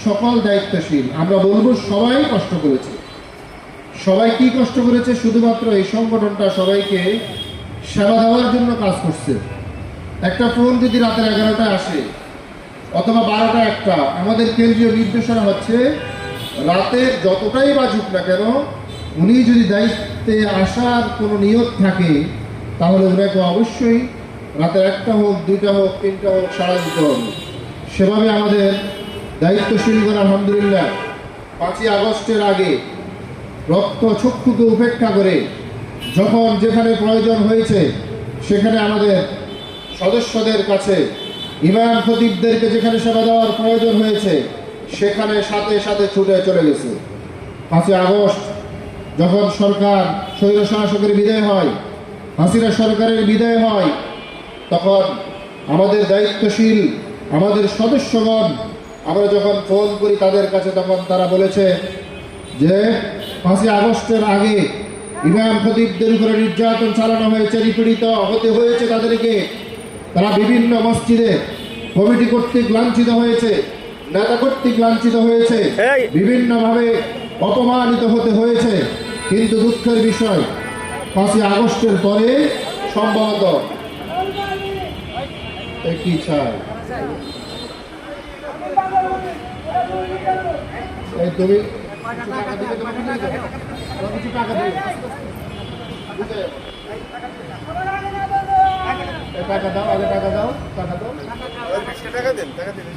সকল দায়িত্বশীল, আমরা বলবো সবাই কষ্ট করেছে। সবাই কি কষ্ট করেছে? শুধুমাত্র এই সংগঠনটা সবাইকে সেবা দেওয়ার জন্য কাজ করছে। একটা ফোন যদি রাতের 11টায় আসে অথবা 12টা 1টা, আমাদের কেন্দ্রীয় নির্দেশনা হচ্ছে রাতে যতটাই বাজুক না কেন, উনি যদি দায়িত্বে আসার কোনো নিয়ত থাকে তাহলে ওনাকে অবশ্যই রাতে 1টা হোক, 2টা হোক, 3টা হোক সাড়া দিতে হবে। সেভাবে আমাদের দায়িত্বশীলগণ আলহামদুলিল্লাহ 5ই আগস্টের আগে রক্ত চক্ষুকে উপেক্ষা করে যখন যেখানে প্রয়োজন হয়েছে সেখানে আমাদের সদস্যদের কাছে, ইমাম খতিবদেরকে যেখানে সেবা দেওয়ার প্রয়োজন হয়েছে সেখানে সাথে সাথে ছুটে চলে গেছে। 5ই আগস্ট যখন সরকার স্বৈর শাসকের বিদায় হয়, হাসিনা সরকারের বিদায় হয়, তখন আমাদের দায়িত্বশীল আমাদের সদস্যগণ আমরা যখন ফোন করি তাদের কাছে, তখন তারা বলেছে যে 5ই আগস্টের আগে ইমাম খতিবদের উপরে নির্যাতন চালানো হয়েছে, নিপীড়িত হতে হয়েছে তাদেরকে। তারা বিভিন্ন মসজিদে কমিটি কর্তৃক লাঞ্ছিত হয়েছে, নেতা কর্তৃক লাঞ্ছিত হয়েছে, বিভিন্নভাবে অপমানিত হতে হয়েছে। কিন্তু দুঃখের বিষয় 5ই আগস্টের পরে সম্ভবত কি চাই তুমি টাকা দাও, আগে টাকা দাও, টাকা দাও, টাকা দেন, টাকা দেন।